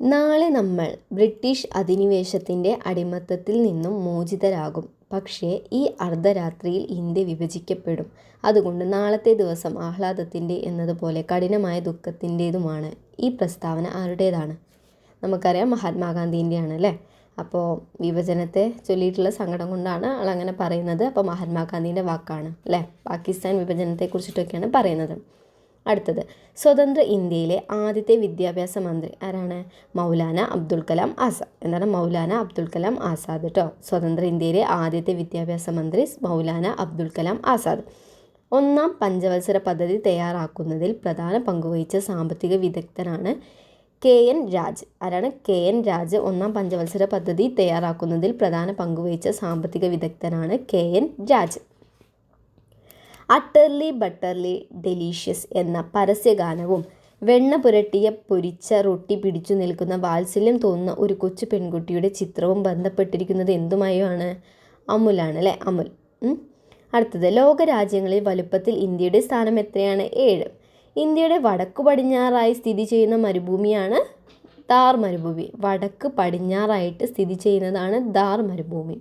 നാളെ നമ്മൾ ബ്രിട്ടീഷ് അധിനിവേശത്തിൻ്റെ അടിമത്തത്തിൽ നിന്നും മോചിതരാകും. പക്ഷേ ഈ അർദ്ധരാത്രിയിൽ ഇന്ത്യ വിഭജിക്കപ്പെടും. അതുകൊണ്ട് നാളത്തെ ദിവസം ആഹ്ലാദത്തിൻ്റെ എന്നതുപോലെ കഠിനമായ ദുഃഖത്തിൻ്റേതുമാണ്. ഈ പ്രസ്താവന ആരുടേതാണ്? നമുക്കറിയാം, മഹാത്മാഗാന്ധിൻ്റെയാണ് അല്ലേ. അപ്പോൾ വിഭജനത്തെ ചൊല്ലിയിട്ടുള്ള സങ്കടം കൊണ്ടാണ് ആളങ്ങനെ പറയുന്നത്. അപ്പോൾ മഹാത്മാഗാന്ധിൻ്റെ വാക്കാണ് അല്ലേ. പാകിസ്ഥാൻ വിഭജനത്തെക്കുറിച്ചിട്ടൊക്കെയാണ് പറയുന്നത്. അടുത്തത്, സ്വതന്ത്ര ഇന്ത്യയിലെ ആദ്യത്തെ വിദ്യാഭ്യാസ മന്ത്രി ആരാണ്? മൗലാന അബ്ദുൽ കലാം ആസാദ്. എന്താണ് മൗലാന അബ്ദുൽ കലാം ആസാദ് കേട്ടോ. സ്വതന്ത്ര ഇന്ത്യയിലെ ആദ്യത്തെ വിദ്യാഭ്യാസ മന്ത്രി മൗലാന അബ്ദുൽ കലാം ആസാദ്. ഒന്നാം പഞ്ചവത്സര പദ്ധതി തയ്യാറാക്കുന്നതിൽ പ്രധാന പങ്കുവഹിച്ച സാമ്പത്തിക വിദഗ്ധനാണ് KN രാജ്. ആരാണ്? KN രാജ്. ഒന്നാം പഞ്ചവത്സര പദ്ധതി തയ്യാറാക്കുന്നതിൽ പ്രധാന പങ്കുവഹിച്ച സാമ്പത്തിക വിദഗ്ധനാണ് KN Raj. Utterly butterly delicious എന്ന പരസ്യഗാനവും വെണ്ണ പുരട്ടിയ പൊരിച്ച റൊട്ടി പിടിച്ചു നിൽക്കുന്ന വാത്സല്യം തോന്നുന്ന ഒരു കൊച്ചു പെൺകുട്ടിയുടെ ചിത്രവും ബന്ധപ്പെട്ടിരിക്കുന്നത് എന്തുമായാണ്? അമുലാണ് അല്ലേ, അമുൽ. അടുത്തത്, ലോകരാജ്യങ്ങളിൽ വലുപ്പത്തിൽ ഇന്ത്യയുടെ സ്ഥാനം എത്രയാണ്? 7. ഇന്ത്യയുടെ വടക്കു പടിഞ്ഞാറായി സ്ഥിതി ചെയ്യുന്ന മരുഭൂമിയാണ് ഥാർ മരുഭൂമി. വടക്ക് പടിഞ്ഞാറായിട്ട് സ്ഥിതി ചെയ്യുന്നതാണ് ഥാർ മരുഭൂമി.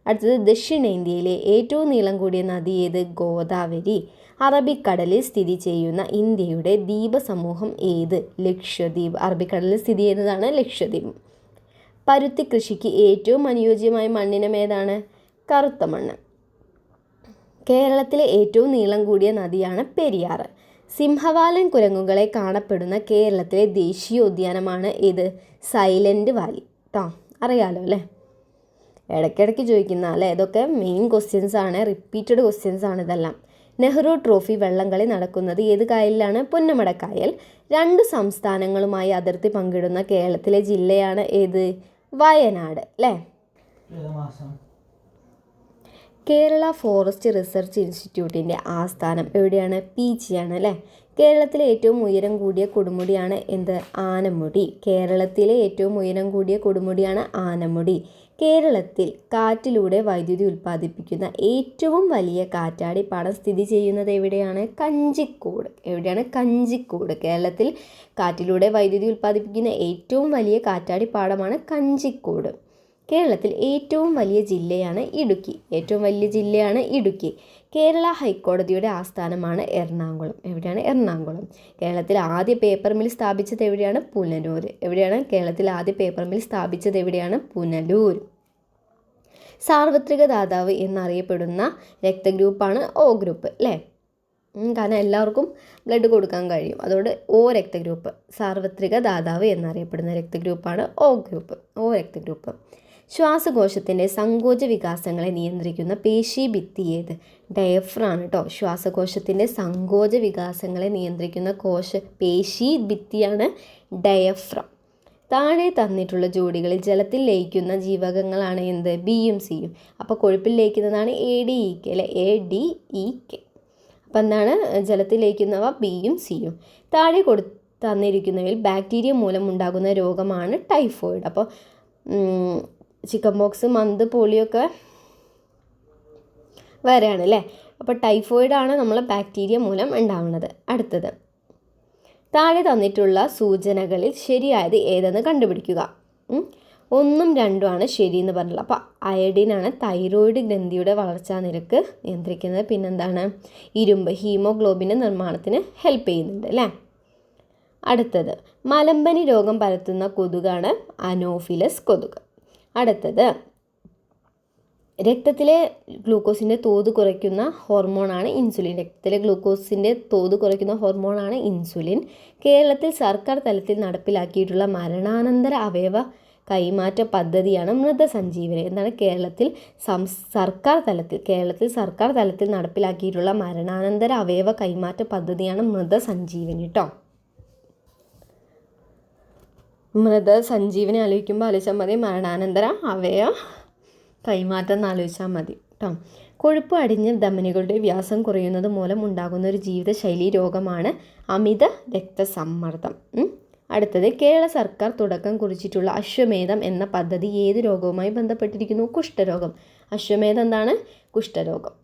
അടുത്തത്, ദക്ഷിണേന്ത്യയിലെ ഏറ്റവും നീളം കൂടിയ നദി ഏത്? ഗോദാവരി. അറബിക്കടലിൽ സ്ഥിതി ചെയ്യുന്ന ഇന്ത്യയുടെ ദ്വീപ സമൂഹം ഏത്? ലക്ഷദ്വീപ്. അറബിക്കടലിൽ സ്ഥിതി ചെയ്യുന്നതാണ് ലക്ഷദ്വീപ്. പരുത്തി കൃഷിക്ക് ഏറ്റവും അനുയോജ്യമായ മണ്ണിനം ഏതാണ്? കറുത്ത മണ്ണ്. കേരളത്തിലെ ഏറ്റവും നീളം കൂടിയ നദിയാണ് പെരിയാർ. സിംഹവാലൻ കുരങ്ങുകളെ കാണപ്പെടുന്ന കേരളത്തിലെ ദേശീയോദ്യാനമാണ് ഏത്? സൈലൻറ്റ് വാലി കേട്ടോ. അറിയാലോ അല്ലേ, ഇടയ്ക്കിടയ്ക്ക് ചോദിക്കുന്ന അല്ലേ. ഇതൊക്കെ മെയിൻ ക്വസ്റ്റ്യൻസ് ആണ്, റിപ്പീറ്റഡ് ക്വസ്റ്റ്യൻസ് ആണ് ഇതെല്ലാം. നെഹ്റു ട്രോഫി വള്ളംകളി നടക്കുന്നത് ഏത് കായലിലാണ്? പുന്നമട കായൽ. 2 സംസ്ഥാനങ്ങളുമായി അതിർത്തി പങ്കിടുന്ന കേരളത്തിലെ ജില്ലയാണ് ഏത്? വയനാട് അല്ലേ. കേരള ഫോറസ്റ്റ് റിസർച്ച് ഇൻസ്റ്റിറ്റ്യൂട്ടിൻ്റെ ആസ്ഥാനം എവിടെയാണ്? പീച്ചിയാണ് അല്ലേ. കേരളത്തിലെ ഏറ്റവും ഉയരം കൂടിയ കൊടുമുടിയാണ് എന്ത്? ആനമുടി. കേരളത്തിലെ ഏറ്റവും ഉയരം കൂടിയ കൊടുമുടിയാണ് ആനമുടി. കേരളത്തിൽ കാറ്റിലൂടെ വൈദ്യുതി ഉൽപ്പാദിപ്പിക്കുന്ന ഏറ്റവും വലിയ കാറ്റാടിപ്പാടം സ്ഥിതി ചെയ്യുന്നത് എവിടെയാണ്? കഞ്ചിക്കോട്. എവിടെയാണ്? കഞ്ചിക്കോട്. കേരളത്തിൽ കാറ്റിലൂടെ വൈദ്യുതി ഉൽപ്പാദിപ്പിക്കുന്ന ഏറ്റവും വലിയ കാറ്റാടിപ്പാടമാണ് കഞ്ചിക്കോട്. കേരളത്തിൽ ഏറ്റവും വലിയ ജില്ലയാണ് ഇടുക്കി. ഏറ്റവും വലിയ ജില്ലയാണ് ഇടുക്കി. കേരള ഹൈക്കോടതിയുടെ ആസ്ഥാനമാണ് എറണാകുളം. എവിടെയാണ്? എറണാകുളം. കേരളത്തിൽ ആദ്യ പേപ്പർ മിൽ സ്ഥാപിച്ചത് എവിടെയാണ്? പുനലൂർ. എവിടെയാണ്? കേരളത്തിൽ ആദ്യ പേപ്പർ മിൽ സ്ഥാപിച്ചത് എവിടെയാണ്? പുനലൂർ. സാർവത്രിക ദാതാവ് എന്നറിയപ്പെടുന്ന രക്തഗ്രൂപ്പാണ് O ഗ്രൂപ്പ് അല്ലേ. കാരണം എല്ലാവർക്കും ബ്ലഡ് കൊടുക്കാൻ കഴിയും, അതുകൊണ്ട് O രക്തഗ്രൂപ്പ്. സാർവത്രിക ദാതാവ് എന്നറിയപ്പെടുന്ന രക്തഗ്രൂപ്പാണ് O ഗ്രൂപ്പ്. O രക്തഗ്രൂപ്പ്. ശ്വാസകോശത്തിൻ്റെ സങ്കോച വികാസങ്ങളെ നിയന്ത്രിക്കുന്ന പേശി ഭിത്തി ഏത്? ഡയഫ്രാണ് കേട്ടോ. ശ്വാസകോശത്തിൻ്റെ സങ്കോച വികാസങ്ങളെ നിയന്ത്രിക്കുന്ന പേശി ഭിത്തിയാണ് ഡയഫ്രം. താഴെ തന്നിട്ടുള്ള ജോഡികളിൽ ജലത്തിൽ ലയിക്കുന്ന ജീവകങ്ങളാണ് എന്ത്? ബിയും സിയും. അപ്പോൾ കൊഴുപ്പിൽ ലയിക്കുന്നതാണ് ADEK അല്ലെ, ADEK. അപ്പം എന്താണ്? ജലത്തിൽ ലയിക്കുന്നവ ബിയും സിയും. താഴെ തന്നിരിക്കുന്നവയിൽ ബാക്ടീരിയ മൂലം ഉണ്ടാകുന്ന രോഗമാണ് ടൈഫോയിഡ്. അപ്പോൾ ചിക്കൻ ബോക്സ്, മന്ത്, പോളിയോ ഒക്കെ വരെയാണ് അല്ലേ. അപ്പോൾ ടൈഫോയിഡാണ് നമ്മൾ ബാക്ടീരിയ മൂലം ഉണ്ടാവുന്നത്. അടുത്തത്, താഴെ തന്നിട്ടുള്ള സൂചനകളിൽ ശരിയായത് ഏതെന്ന് കണ്ടുപിടിക്കുക. 1ഉം 2ഉം ആണ് ശരിയെന്ന് പറഞ്ഞിട്ടുള്ളത്. അപ്പോൾ അയഡിനാണ് തൈറോയിഡ് ഗ്രന്ഥിയുടെ വളർച്ചാ നിരക്ക് നിയന്ത്രിക്കുന്നത്. പിന്നെന്താണ്? ഇരുമ്പ് ഹീമോഗ്ലോബിൻ്റെ നിർമ്മാണത്തിന് ഹെൽപ്പ് ചെയ്യുന്നുണ്ട് അല്ലേ. അടുത്തത്, മലമ്പനി രോഗം പരത്തുന്ന കൊതുകാണ് അനോഫിലസ് കൊതുക്. അടുത്തത്, രക്തത്തിലെ ഗ്ലൂക്കോസിൻ്റെ തോത് കുറയ്ക്കുന്ന ഹോർമോണാണ് ഇൻസുലിൻ. രക്തത്തിലെ ഗ്ലൂക്കോസിൻ്റെ തോത് കുറയ്ക്കുന്ന ഹോർമോണാണ് ഇൻസുലിൻ. കേരളത്തിൽ സർക്കാർ തലത്തിൽ നടപ്പിലാക്കിയിട്ടുള്ള മരണാനന്തര അവയവ കൈമാറ്റ പദ്ധതിയാണ് മൃതസഞ്ജീവനി. എന്താണ്? കേരളത്തിൽ സർക്കാർ തലത്തിൽ നടപ്പിലാക്കിയിട്ടുള്ള മരണാനന്തര അവയവ കൈമാറ്റ പദ്ധതിയാണ് മൃതസഞ്ജീവനി കേട്ടോ. മൃതസഞ്ജീവനി ആലോചിച്ചാൽ മതി, മരണാനന്തര അവയവ കൈമാറ്റം എന്ന് ആലോചിച്ചാൽ മതി കേട്ടോ. കൊഴുപ്പ് അടിഞ്ഞ് ധമനികളുടെ വ്യാസം കുറയുന്നത് മൂലം ഉണ്ടാകുന്ന ഒരു ജീവിതശൈലി രോഗമാണ് അമിത രക്തസമ്മർദ്ദം. അടുത്തത്, കേരള സർക്കാർ തുടക്കം കുറിച്ചിട്ടുള്ള അശ്വമേധം എന്ന പദ്ധതി ഏത് രോഗവുമായി ബന്ധപ്പെട്ടിരിക്കുന്നു? കുഷ്ഠരോഗം. അശ്വമേധം എന്താണ്? കുഷ്ഠരോഗം.